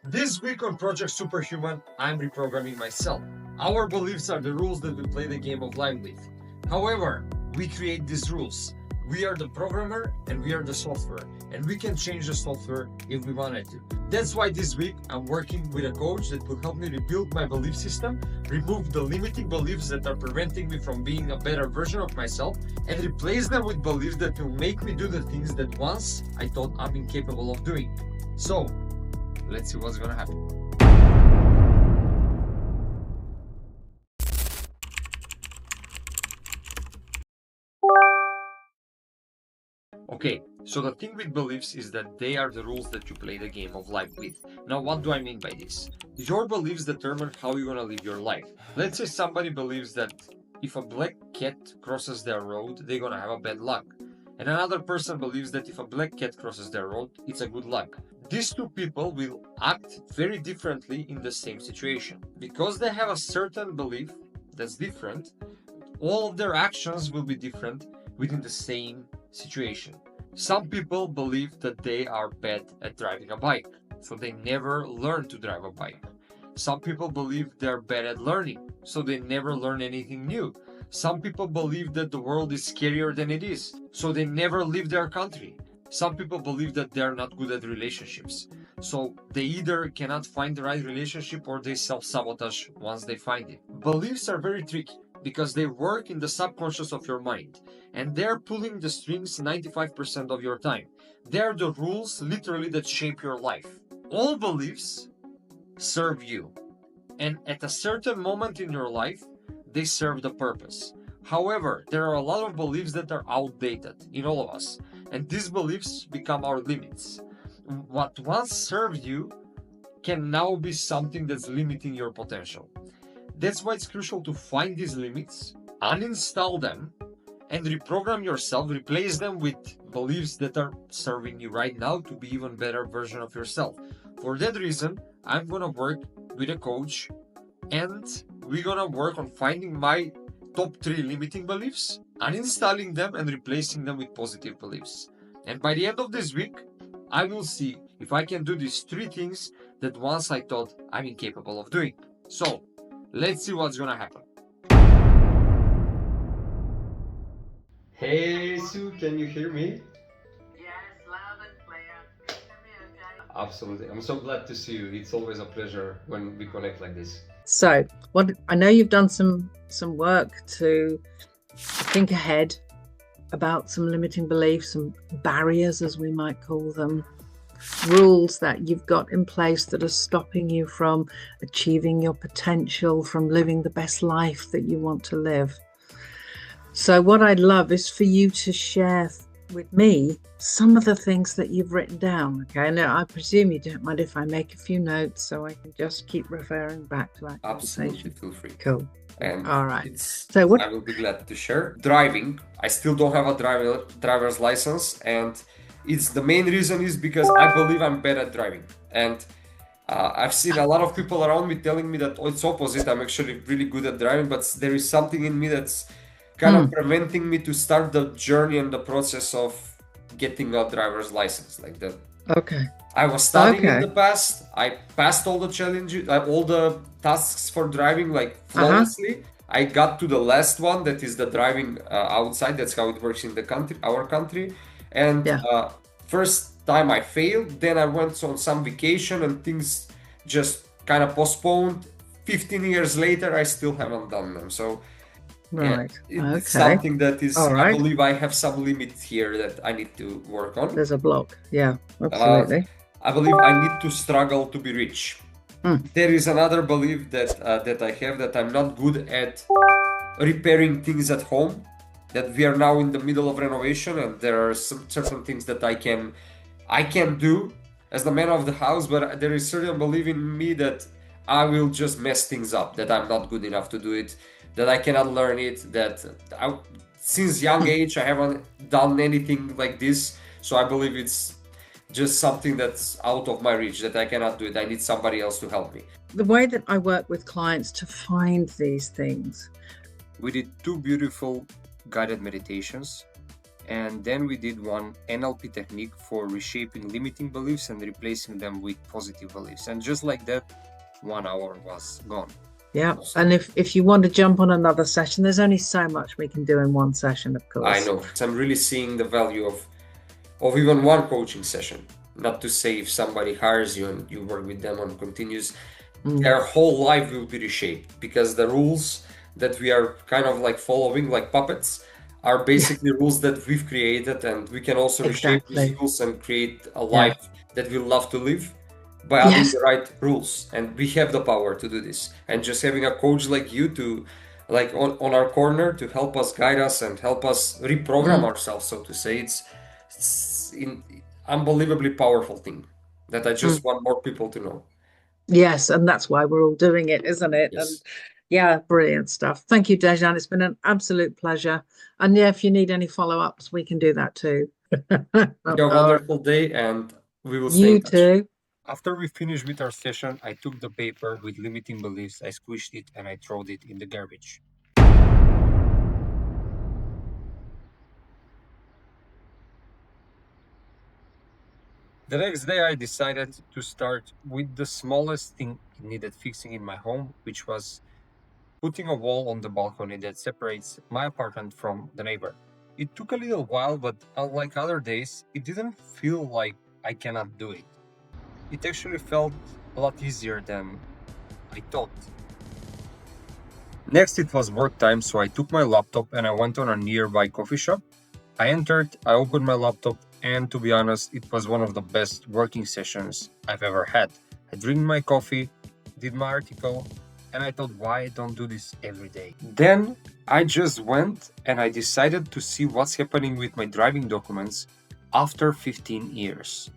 This week on Project Superhuman, I'm reprogramming myself. Our beliefs are the rules that we play the game of life with. However, we create these rules. We are the programmer and we are the software, and we can change the software if we wanted to. That's why this week I'm working with a coach that will help me rebuild my belief system, remove the limiting beliefs that are preventing me from being a better version of myself, and replace them with beliefs that will make me do the things that once I thought I'm incapable of doing. So, let's see what's gonna happen. Okay, so the thing with beliefs is that they are the rules that you play the game of life with. Now, what do I mean by this? Your beliefs determine how you're gonna live your life. Let's say somebody believes that if a black cat crosses their road, they're gonna have a bad luck. And another person believes that if a black cat crosses their road, it's a good luck. These two people will act very differently in the same situation. Because they have a certain belief that's different, all of their actions will be different within the same situation. Some people believe that they are bad at driving a bike, so they never learn to drive a bike. Some people believe they're bad at learning, so they never learn anything new. Some people believe that the world is scarier than it is, so they never leave their country. Some people believe that they're not good at relationships, so they either cannot find the right relationship or they self-sabotage once they find it. Beliefs are very tricky because they work in the subconscious of your mind, and they're pulling the strings 95% of your time. They're the rules literally that shape your life. All beliefs serve you, and at a certain moment in your life, they serve the purpose. However, there are a lot of beliefs that are outdated in all of us, and these beliefs become our limits. What once served you can now be something that's limiting your potential. That's why it's crucial to find these limits, uninstall them, and reprogram yourself, replace them with beliefs that are serving you right now to be even better version of yourself. For that reason, I'm gonna work with a coach, and we're gonna work on finding my top 3 limiting beliefs, uninstalling them and replacing them with positive beliefs. And by the end of this week, I will see if I can do these 3 things that once I thought I'm incapable of doing. So, let's see what's gonna happen. Hey Sue, can you hear me? Yes, loud and clear. Can you hear me okay? Absolutely. I'm so glad to see you. It's always a pleasure when we connect like this. So, what I know you've done some work to think ahead about some limiting beliefs, some barriers, as we might call them, rules that you've got in place that are stopping you from achieving your potential, from living the best life that you want to live. So what I'd love is for you to share with me some of the things that you've written down. Okay, now I presume you don't mind if I make a few notes so I can just keep referring back to our Absolutely, conversation. feel free. Cool. And All right. I will be glad to share. Driving, I still don't have a driver's license, and it's the main reason is because I believe I'm bad at driving. And I've seen a lot of people around me telling me that it's opposite. I'm actually really good at driving, but there is something in me that's kind of preventing me to start the journey and the process of getting a driver's license. Like that. Okay. I was studying in the past. I passed all the challenges, all the tasks for driving like flawlessly. I got to the last one, that is the driving outside. That's how it works in the country, our country. And first time I failed, then I went on some vacation and things just kind of postponed. 15 years later, I still haven't done them. So it's something that is, I believe I have some limits here that I need to work on. There's a block. Yeah, absolutely. I believe I need to struggle to be rich. There is another belief that I have, that I'm not good at repairing things at home, that we are now in the middle of renovation and there are some certain things that I can do as the man of the house, but there is certain belief in me that I will just mess things up, that I'm not good enough to do it, that I cannot learn it, that since young age I haven't done anything like this. So I believe it's just something that's out of my reach, that I cannot do it. I need somebody else to help me. The way that I work with clients to find these things. We did 2 beautiful guided meditations, And then we did one NLP technique for reshaping limiting beliefs and replacing them with positive beliefs. And just like that, 1 hour was gone. Yeah. And if you want to jump on another session, there's only so much we can do in one session, of course. I know. I'm really seeing the value of even one coaching session. Not to say if somebody hires you and you work with them on continuous, their whole life will be reshaped, because the rules that we are kind of like following like puppets are basically rules that we've created, and we can also reshape these rules and create a life that we love to live by adding the right rules. And we have the power to do this, and just having a coach like you to like on our corner to help us, guide us, and help us reprogram ourselves, so to say, it's an unbelievably powerful thing that I just want more people to know. Yes, and that's why we're all doing it, isn't it? Yes. And yeah, brilliant stuff. Thank you, Dejan. It's been an absolute pleasure. And yeah, if you need any follow-ups, we can do that too. Have a wonderful day, and we will stay in touch. You too. After we finished with our session, I took the paper with limiting beliefs, I squished it, and I threw it in the garbage. The next day, I decided to start with the smallest thing it needed fixing in my home, which was putting a wall on the balcony that separates my apartment from the neighbor. It took a little while, but unlike other days, it didn't feel like I cannot do it. It actually felt a lot easier than I thought. Next, it was work time, so I took my laptop and I went on a nearby coffee shop. I entered, I opened my laptop, and to be honest, it was one of the best working sessions I've ever had. I drank my coffee, did my article, and I thought, why I don't do this every day? Then I just went and I decided to see what's happening with my driving documents after 15 years.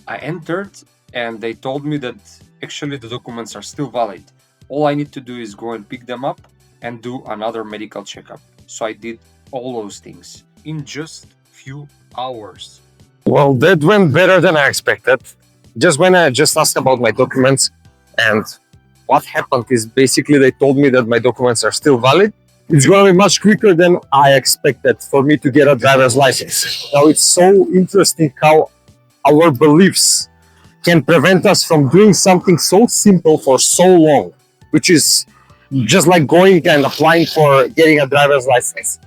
I entered and they told me that actually the documents are still valid. All I need to do is go and pick them up and do another medical checkup. So I did all those things in just few hours. Well, that went better than I expected. Just when I just asked about my documents, and what happened is basically they told me that my documents are still valid. It's going to be much quicker than I expected for me to get a driver's license. Now, it's so interesting how our beliefs can prevent us from doing something so simple for so long, which is just like going and applying for getting a driver's license.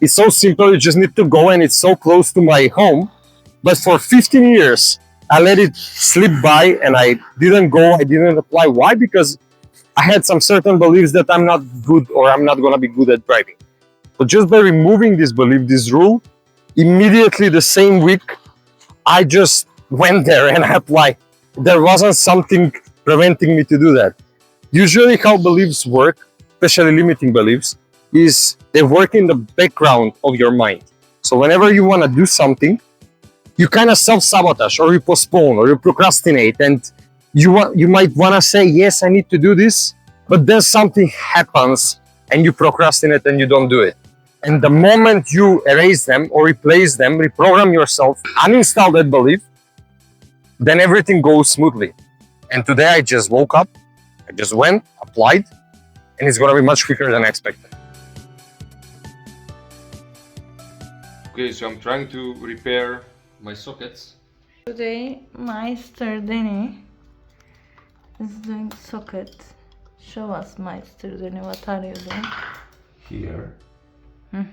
It's so simple, you just need to go, and it's so close to my home. But for 15 years, I let it slip by and I didn't go, I didn't apply. Why? Because I had some certain beliefs that I'm not good, or I'm not going to be good at driving. But just by removing this belief, this rule, immediately the same week, I just went there and I applied. There wasn't something preventing me to do that. Usually how beliefs work, especially limiting beliefs, is they work in the background of your mind. So whenever you want to do something, you kind of self-sabotage, or you postpone, or you procrastinate, and you might want to say, yes, I need to do this, but then something happens and you procrastinate and you don't do it. And the moment you erase them or replace them, reprogram yourself, uninstall that belief, then everything goes smoothly. And today I just woke up, I just went, applied, and it's going to be much quicker than I expected. Okay, so I'm trying to repair my sockets. Today, Meister Denny is doing socket. Show us, Meister Denny, what are you doing? Here, I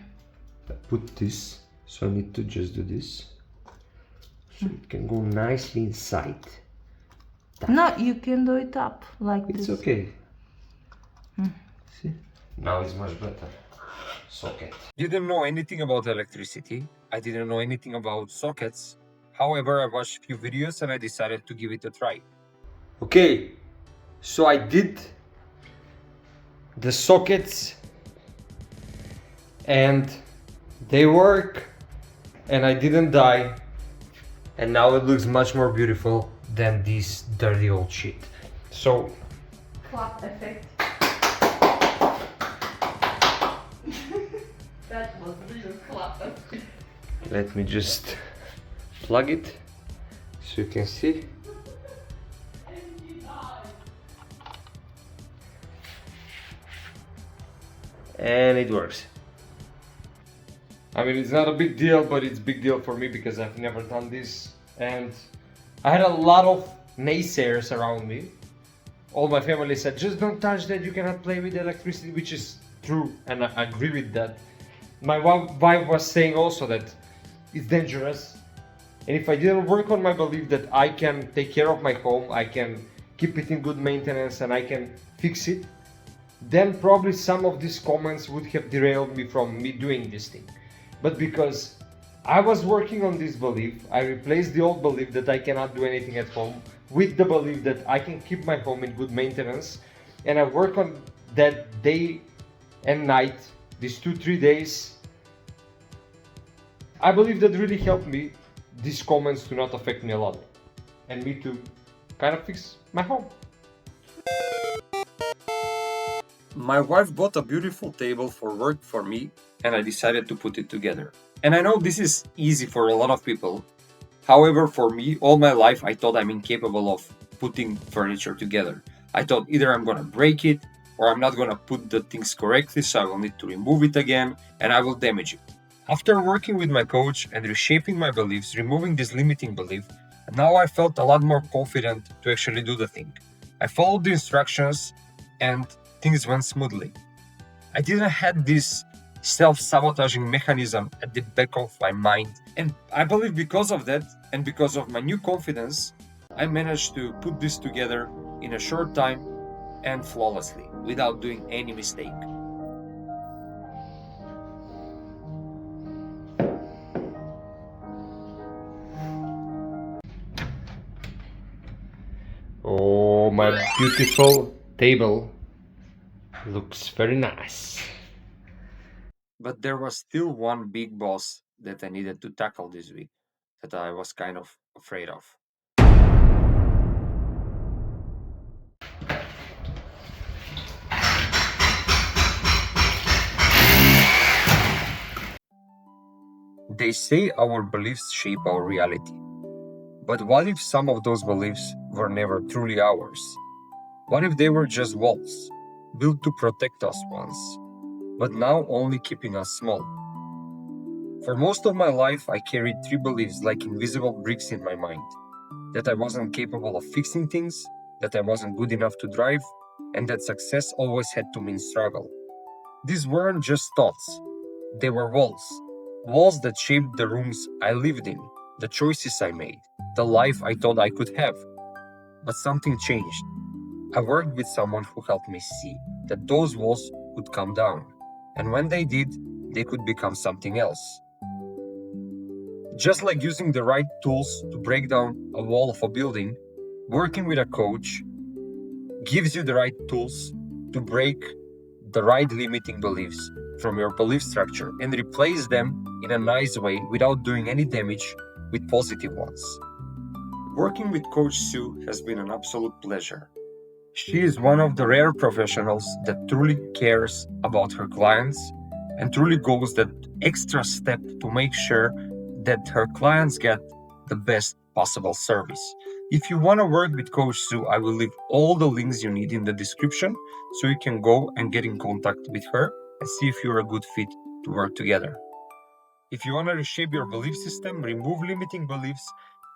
put this, so I need to just do this, so it can go nicely inside. No, you can do it up like It's this. okay. See? Now it's much better. Socket. Didn't know anything about electricity. I didn't know anything about sockets. However, I watched a few videos and I decided to give it a try. Okay, so I did the sockets and they work and I didn't die, and now it looks much more beautiful than this dirty old shit. So Clap effect. That was real clap effect. let me just plug it so you can see. And it works. I mean, it's not a big deal, but it's big deal for me because I've never done this. And I had a lot of naysayers around me. All my family said, just don't touch that, you cannot play with electricity, which is true, and I agree with that. My wife was saying also that it's dangerous. And if I didn't work on my belief that I can take care of my home, I can keep it in good maintenance and I can fix it, then probably some of these comments would have derailed me from me doing this thing. But because I was working on this belief, I replaced the old belief that I cannot do anything at home with the belief that I can keep my home in good maintenance, and I work on that day and night, these 2-3 days. I believe that really helped me, these comments to not affect me a lot, and me to kind of fix my home. My wife bought a beautiful table for work for me, and I decided to put it together. And I know this is easy for a lot of people. However, for me, all my life I thought I'm incapable of putting furniture together. I thought either I'm gonna break it or I'm not gonna put the things correctly, so I will need to remove it again and I will damage it. After working with my coach and reshaping my beliefs, removing this limiting belief, now I felt a lot more confident to actually do the thing. I followed the instructions and things went smoothly. I didn't have this self-sabotaging mechanism at the back of my mind, and I believe because of that and because of my new confidence, I managed to put this together in a short time and flawlessly without doing any mistake. Oh, my beautiful table looks very nice. But there was still one big boss that I needed to tackle this week that I was kind of afraid of. They say our beliefs shape our reality. But what if some of those beliefs were never truly ours? What if they were just walls, built to protect us once, but now only keeping us small? For most of my life, I carried 3 beliefs like invisible bricks in my mind: that I wasn't capable of fixing things, that I wasn't good enough to drive, and that success always had to mean struggle. These weren't just thoughts, they were walls. Walls that shaped the rooms I lived in, the choices I made, the life I thought I could have. But something changed. I worked with someone who helped me see that those walls would come down, and when they did, they could become something else. Just like using the right tools to break down a wall of a building, working with a coach gives you the right tools to break the right limiting beliefs from your belief structure and replace them in a nice way without doing any damage with positive ones. Working with Coach Sue has been an absolute pleasure. She is one of the rare professionals that truly cares about her clients and truly goes that extra step to make sure that her clients get the best possible service. If you want to work with Coach Sue, I will leave all the links you need in the description so you can go and get in contact with her and see if you're a good fit to work together. If you want to reshape your belief system, remove limiting beliefs,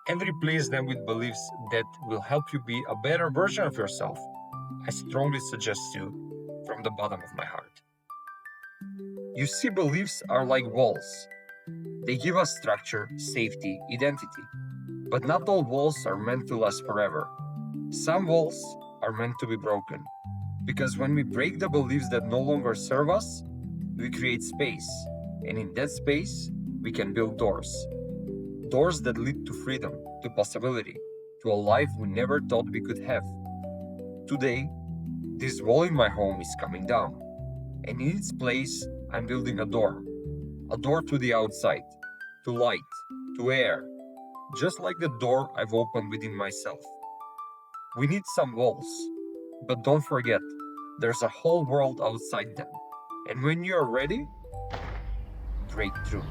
and replace them with beliefs that will help you be a better version of yourself, I strongly suggest you from the bottom of my heart. You see, beliefs are like walls. They give us structure, safety, identity. But not all walls are meant to last forever. Some walls are meant to be broken. Because when we break the beliefs that no longer serve us, we create space. And in that space, we can build doors. Doors that lead to freedom, to possibility, to a life we never thought we could have. Today, this wall in my home is coming down. And in its place, I'm building a door to the outside, to light, to air, just like the door I've opened within myself. We need some walls, but don't forget, there's a whole world outside them. And when you're ready, break through.